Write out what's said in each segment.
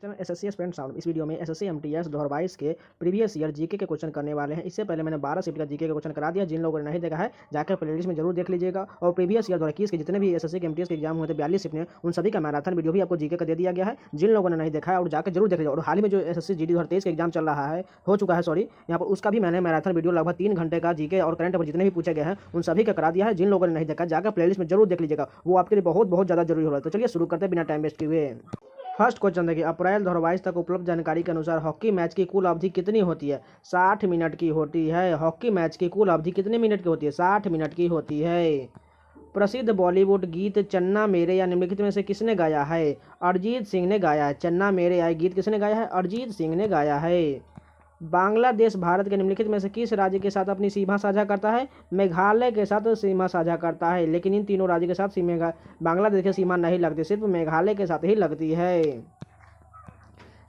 Channel SSC aspirant sound. इस video में SSC MTS 2022 के प्रीवियस ईयर जीके के क्वेश्चन करने वाले हैं। इससे पहले मैंने 12 शिफ्ट का जीके का क्वेश्चन करा दिया। जिन लोगों ने नहीं देखा है जाकर प्लेलिस्ट में जरूर देख लीजिएगा। और प्रीवियस ईयर 2021 के जितने भी एसएससी के एमटीएस के एग्जाम हुए थे 42 शिफ्ट में, उन सभी का मैराथन वीडियो भी आपको जीके का दे दिया गया है। जिन लोगों ने नहीं देखा है और जाकर जरूर देख लीजिए। और हाल ही में जो एसएससी जीडी 2023 का एग्जाम चल रहा है, हो चुका है सॉरी, यहाँ पर उसका भी मैंने मैराथन वीडियो लगभग 3 घंटे का जीके और करंट अफेयर जितने भी पूछे गए हैं उन सभी का करा दिया है। जिन लोगों ने नहीं देखा जाकर प्लेलिस्ट में जरूर देख लीजिएगा, वो आपके लिए बहुत बहुत ज़्यादा जरूरी होगा। तो चलिए शुरू करते हैं बिना टाइम वेस्ट किए। फर्स्ट क्वेश्चन देखिए, अप्रैल 2022 तक उपलब्ध जानकारी के अनुसार हॉकी मैच की कुल अवधि कितनी होती है? 60 मिनट की होती है। हॉकी मैच की कुल अवधि कितने मिनट की होती है? 60 मिनट की होती है। प्रसिद्ध बॉलीवुड गीत चन्ना मेरे या निम्नलिखित में से किसने गाया है? अरिजीत सिंह ने गाया है। चन्ना मेरे या गीत किसने गाया है? अरिजीत सिंह ने गाया है। बांग्लादेश भारत के निम्नलिखित में से किस राज्य के साथ अपनी सीमा साझा करता है? मेघालय के साथ सीमा साझा करता है। लेकिन इन तीनों राज्यों के साथ सीमा बांग्लादेश की सीमा नहीं लगती, सिर्फ मेघालय के साथ ही लगती है।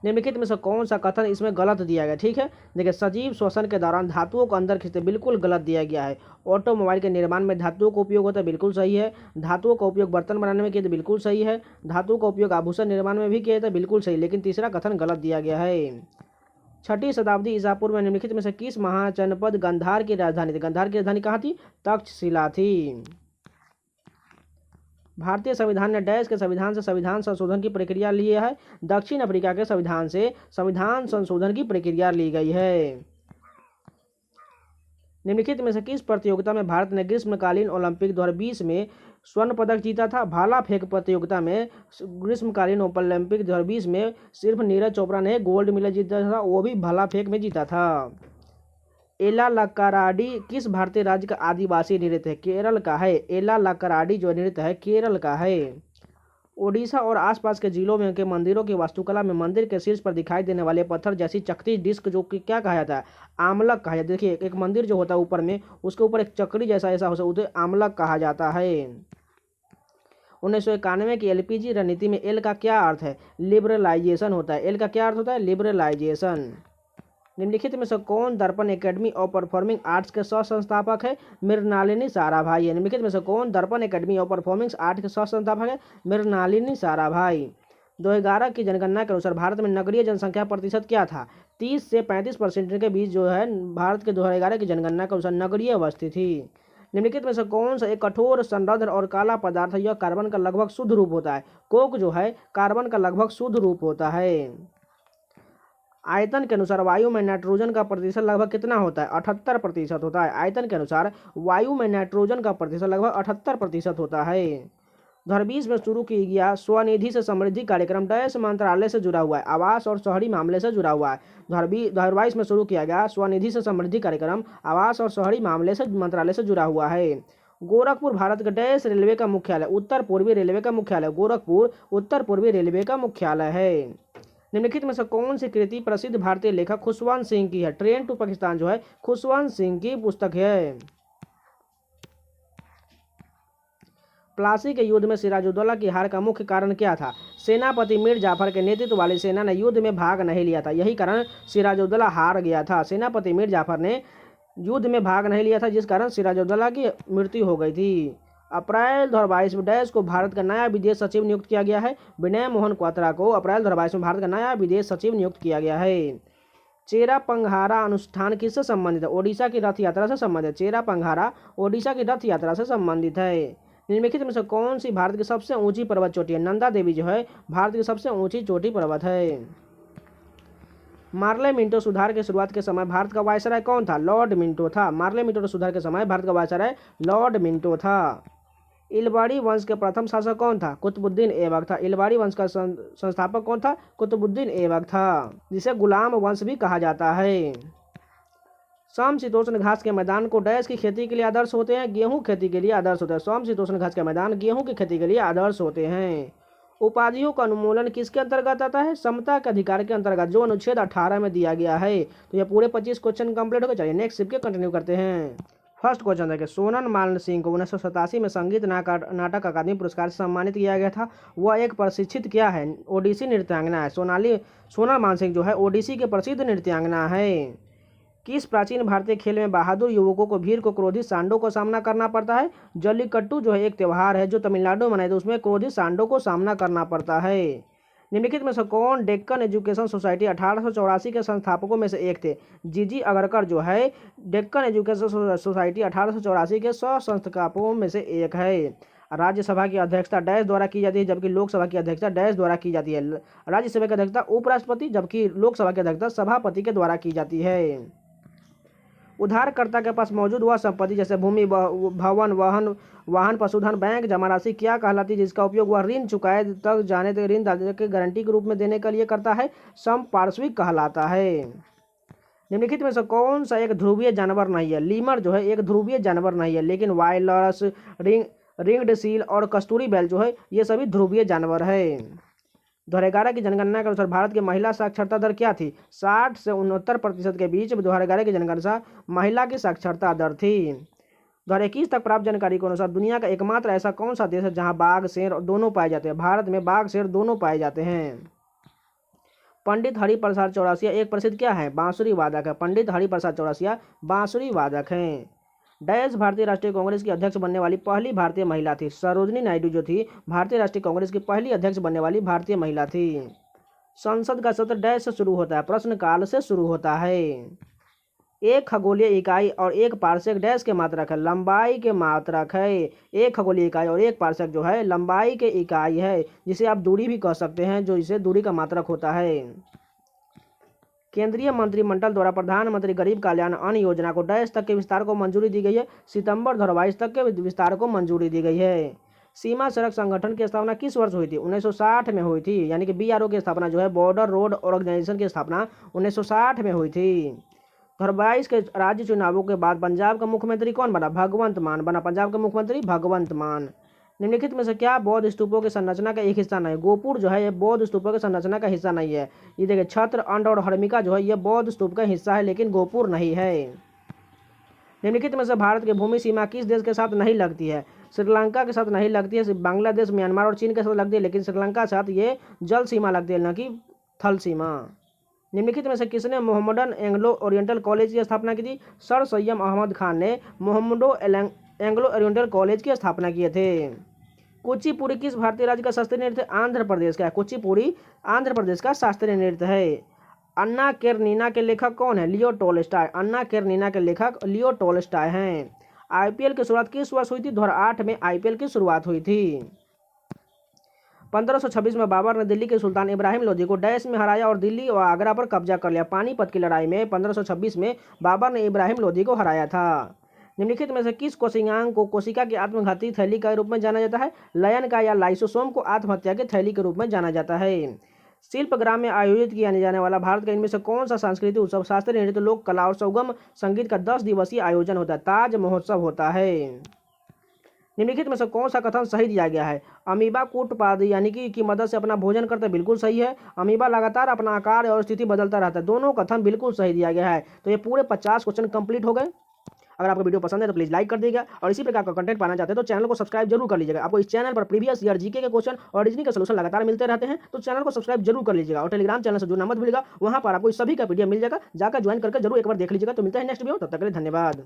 निम्नलिखित में से कौन सा कथन इसमें गलत दिया गया? ठीक है, देखिए, सजीव श्वसन के दौरान धातुओं को अंदर खींचते, बिल्कुल गलत दिया गया है। ऑटोमोबाइल के निर्माण में धातुओं का उपयोग होता है, बिल्कुल सही है। धातुओं का उपयोग बर्तन बनाने में किया तो बिल्कुल सही है। धातुओं का उपयोग आभूषण निर्माण में भी किया जाता है, बिल्कुल सही। लेकिन तीसरा कथन गलत दिया गया है। 6ठी शताब्दी ईसा पूर्व में निम्नलिखित में से किस महाजनपद गांधार की राजधानी थी? गांधार की राजधानी कहाँ थी? तक्षशिला थी। भारतीय संविधान ने डैश के संविधान से संविधान संशोधन की प्रक्रिया ली है? दक्षिण अफ्रीका के संविधान से संविधान संशोधन की प्रक्रिया ली गई है। निम्नलिखित में से किस प्रतियोगिता में भारत ने ग्रीष्मकालीन ओलंपिक 2020 में स्वर्ण पदक जीता था? भाला फेंक प्रतियोगिता में ग्रीष्मकालीन ओलंपिक 2020 में सिर्फ नीरज चोपड़ा ने गोल्ड मेडल जीता था, वो भी भाला फेंक में जीता था। एला लक्कराडी किस भारतीय राज्य का आदिवासी नृत्य है? केरल का है। एला लक्कराडी जो नृत्य है केरल का है। ओडिशा और आसपास के जिलों में के मंदिरों की वास्तुकला में मंदिर के शीर्ष पर दिखाई देने वाले पत्थर जैसी चक्री डिस्क जो कि क्या कहा जाता है? आमलक कहा जाता है। देखिए, एक मंदिर जो होता है ऊपर में, उसके ऊपर एक चक्री जैसा ऐसा हो उसे आमलक कहा जाता है। 1991 की एलपीजी रणनीति में एल का क्या अर्थ है? लिबरलाइजेशन होता है। एल का क्या अर्थ होता है? लिबरलाइजेशन। निम्नलिखित में से कौन दर्पण एकेडमी ऑफ परफॉर्मिंग आर्ट्स के सह संस्थापक है? मृणालिनी साराभाई है। निम्नलिखित में से कौन दर्पण एकेडमी ऑफ परफॉर्मिंग आर्ट्स के सह संस्थापक है? मृणालिनी साराभाई। 2011 की जनगणना के अनुसार भारत में नगरीय जनसंख्या प्रतिशत क्या था? 30 से 35% के बीच जो है भारत के 2011 की जनगणना के अनुसार नगरीय अवस्थित थी। निम्नलिखित में से कौन सा एक कठोर संरद्ध और काला पदार्थ है? यह कार्बन का लगभग शुद्ध रूप होता है। कोक जो है कार्बन का लगभग शुद्ध रूप होता है। आयतन के अनुसार वायु में नाइट्रोजन का प्रतिशत लगभग कितना होता है? 78% होता है। आयतन के अनुसार वायु में नाइट्रोजन का प्रतिशत लगभग 78% होता है। 2020 में शुरू किया गया स्वनिधि से समृद्धि कार्यक्रम डैश मंत्रालय से जुड़ा हुआ है? आवास और शहरी मामले से जुड़ा हुआ है। 2022 में शुरू किया गया स्वनिधि से समृद्धि कार्यक्रम आवास और शहरी मामले से मंत्रालय से जुड़ा हुआ है। गोरखपुर भारत के डैश रेलवे का मुख्यालय? उत्तर पूर्वी रेलवे का मुख्यालय। गोरखपुर उत्तर पूर्वी रेलवे का मुख्यालय है। निम्नलिखित में से कौन सी कृति प्रसिद्ध भारतीय लेखक खुशवंत सिंह की है? ट्रेन टू पाकिस्तान जो है खुशवंत सिंह की पुस्तक है। प्लासी के युद्ध में सिराजुद्दौला की हार का मुख्य कारण क्या था? सेनापति मीर जाफर के नेतृत्व वाली सेना ने युद्ध में भाग नहीं लिया था, यही कारण सिराजुद्दौला हार गया था। सेनापति मीर जाफर ने युद्ध में भाग नहीं लिया था, जिस कारण सिराजुद्दौला की मृत्यु हो गई थी। अप्रैल 2022 में डैश को भारत का नया विदेश सचिव नियुक्त किया गया है? विनय मोहन क्वात्रा को अप्रैल 2022 में भारत का नया विदेश सचिव नियुक्त किया गया है। चेरा पंघारा अनुष्ठान किससे संबंधित है? ओडिशा की रथ यात्रा से संबंधित है। चेरा पंघारा ओडिशा की रथ यात्रा से संबंधित है। निम्नलिखित में से कौन सी भारत की सबसे ऊंची पर्वत चोटी है? नंदा देवी जो है भारत की सबसे ऊंची चोटी पर्वत है। मार्ले मिंटो सुधार के शुरुआत के समय भारत का वायसराय कौन था? लॉर्ड मिंटो था। मार्ले मिंटो सुधार के समय भारत का वायसराय लॉर्ड मिंटो था। इलबाड़ी वंश के प्रथम शासक कौन था? कुतुबुद्दीन ऐबक था। इलबाड़ी वंश का संस्थापक कौन था? कुतुबुद्दीन ऐबक था, जिसे गुलाम वंश भी कहा जाता है। समशीतोष्ण घास के मैदान को डैश की खेती के लिए आदर्श होते हैं? गेहूं खेती के लिए आदर्श होते हैं। समशीतोष्ण घास के मैदान गेहूं की खेती के लिए आदर्श होते हैं। उपाधियों का अनुमूलन किसके अंतर्गत आता है? समता के अधिकार के अंतर्गत, जो अनुच्छेद 18 में दिया गया है। तो ये पूरे 25 क्वेश्चन कंप्लीट हो गए। चलिए नेक्स्ट शिफ्ट के कंटिन्यू करते हैं। फर्स्ट क्वेश्चन देखिए, सोनन मान सिंह को 1987 में संगीत नाटक अकादमी पुरस्कार से सम्मानित किया गया था। वह एक प्रशिक्षित क्या है? ओडिसी नृत्यांगना है। सोनल मान सिंह जो है ओडिसी के प्रसिद्ध नृत्यांगना है। किस प्राचीन भारतीय खेल में बहादुर युवकों को भीड़ को क्रोधित सांडों को सामना करना पड़ता है? जल्लीकट्टू जो है एक त्यौहार है जो तमिलनाडु में मनाया जाता है, उसमें क्रोधित सांडों को सामना करना पड़ता है। निम्नलिखित में से कौन डेक्कन एजुकेशन सोसाइटी 1884 के संस्थापकों में से एक थे? जीजी अगरकर जो है डेक्कन एजुकेशन सोसाइटी 1884 के 100 संस्थापकों में से एक है। राज्यसभा की अध्यक्षता डैश द्वारा की जाती है, जबकि लोकसभा की अध्यक्षता डैश द्वारा की जाती है। राज्यसभा की अध्यक्षता उपराष्ट्रपति, जबकि लोकसभा की अध्यक्षता सभापति के द्वारा की जाती है। उधारकर्ता के पास मौजूद वह संपत्ति जैसे भूमि, भवन, वाहन, पशुधन, बैंक जमा राशि क्या कहलाती है जिसका उपयोग वह ऋण चुकाए तक जाने तक ऋणदाता के गारंटी के रूप में देने के लिए करता है? संपार्श्विक कहलाता है। निम्नलिखित में से कौन सा एक ध्रुवीय जानवर नहीं है? लीमर जो है एक ध्रुवीय जानवर नहीं है, लेकिन वायलस, रिंग्ड सील और कस्तूरी बैल जो है ये सभी ध्रुवीय जानवर है। 2011 की जनगणना के अनुसार भारत की महिला साक्षरता दर क्या थी? 60 से 69% के बीच 2011 की जनगणना महिला की साक्षरता दर थी। 2021 तक प्राप्त जानकारी के अनुसार दुनिया का एकमात्र ऐसा कौन सा देश है जहां बाघ, शेर दोनों पाए जाते हैं? भारत में बाघ, शेर दोनों पाए जाते हैं। पंडित हरिप्रसाद चौरसिया एक प्रसिद्ध क्या है? बांसुरी वादक है। पंडित हरिप्रसाद चौरसिया बांसुरी वादक हैं। डैश भारतीय राष्ट्रीय कांग्रेस की अध्यक्ष बनने वाली पहली भारतीय महिला थी? सरोजिनी नायडू जो थी भारतीय राष्ट्रीय कांग्रेस की पहली अध्यक्ष बनने वाली भारतीय महिला थी। संसद का सत्र डैश से शुरू होता है? प्रश्नकाल से शुरू होता है। एक खगोलीय इकाई और एक पारसेक डैश के मात्रक है? लंबाई के मात्रक है। एक खगोलीय इकाई और एक पारसेक जो है लंबाई के इकाई है, जिसे आप दूरी भी कह सकते हैं, जो इसे दूरी का मात्रक होता है। केंद्रीय मंत्रिमंडल द्वारा प्रधानमंत्री गरीब कल्याण अन्न योजना को डैश तक के विस्तार को मंजूरी दी गई है? सितंबर 2022 तक के विस्तार को मंजूरी दी गई है। सीमा सड़क संगठन की स्थापना किस वर्ष हुई थी? 1960 में हुई थी, यानी कि BRO की स्थापना जो है बॉर्डर रोड ऑर्गेनाइजेशन की स्थापना 1960 में हुई थी। 2022 के राज्य चुनावों के बाद पंजाब का मुख्यमंत्री कौन बना? भगवंत मान बना पंजाब का मुख्यमंत्री, भगवंत मान। निम्नलिखित में से क्या बौद्ध स्तूपों की संरचना का एक हिस्सा नहीं? गोपुर जो है ये बौद्ध स्तूपों की संरचना का हिस्सा नहीं है। ये देखिए छत्र, अंड और हर्मिका जो है ये बौद्ध स्तूप का हिस्सा है, लेकिन गोपुर नहीं है। निम्नलिखित में से भारत की भूमि सीमा किस देश के साथ नहीं लगती है? श्रीलंका के साथ नहीं लगती है, सिर्फ बांग्लादेश, म्यांमार और चीन के साथ लगती है, लेकिन श्रीलंका के साथ ये जल सीमा लगती है, न कि थल सीमा। निम्नलिखित में से किसने मोहम्मदन एंग्लो ओरिएंटल कॉलेज की स्थापना की थी? सर सैयद अहमद खान ने मोहम्मडो एंग्लो ओरिएंटल कॉलेज की स्थापना किए थे। कुचिपुड़ी किस भारतीय राज्य का शास्त्रीय नृत्य? आंध्र प्रदेश का है। कुचिपुड़ी आंध्र प्रदेश का शास्त्रीय नृत्य है। अन्ना केरेनिना के लेखक कौन है? लियो टोल्स्टॉय। अन्ना केरेनिना के लेखक लियो टोल्स्टॉय हैं। IPL की शुरुआत किस वर्ष हुई थी? 2008 में IPL की शुरुआत हुई थी। 1526 में बाबर ने दिल्ली के सुल्तान इब्राहिम लोधी को डैश में हराया और दिल्ली और आगरा पर कब्जा कर लिया। पानीपत की लड़ाई में 1526 में बाबर ने इब्राहिम लोधी को हराया था। निम्नलिखित में से किस कोशिकांग को कोशिका की आत्मघाती थैली के रूप में जाना जाता है? लयन का या लाइसोसोम को आत्महत्या की थैली के रूप में जाना जाता है। शिल्पग्राम में आयोजित किया जाने वाला भारत का इनमें से कौन सा सांस्कृतिक उत्सव शास्त्रीय नृत्य, लोक कला और सुगम संगीत का 10 दिवसीय आयोजन होता है? ताज महोत्सव होता है। निम्नलिखित में से कौन सा कथन सही दिया गया है? अमीबा कूटपाद यानी कि मदद से अपना भोजन करते बिल्कुल सही है। अमीबा लगातार अपना आकार और स्थिति बदलता रहता है। दोनों कथन बिल्कुल सही दिया गया है। तो ये पूरे 50 क्वेश्चन कंप्लीट हो गए। अगर आपको वीडियो पसंद है तो प्लीज़ लाइक कर दीजिएगा और इसी प्रकार का कंटेंट पाना चाहते हैं तो चैनल को सब्सक्राइब जरूर कर लीजिएगा। आपको इस चैनल पर प्रीवियस ईयर जीके के क्वेश्चन और रीजनिंग के सोल्यूशन लगातार मिलते रहते हैं, तो चैनल को सब्सक्राइब जरूर कर लीजिएगा और टेलीग्राम चैनल से जुड़ना मत भूलिएगा। वहां पर आपको इस सभी का PDF मिल जाएगा, जाकर ज्वाइन करके जरूर एक बार देख लीजिएगा। तो मिलते हैं नेक्स्ट वीडियो, तब तक के लिए धन्यवाद।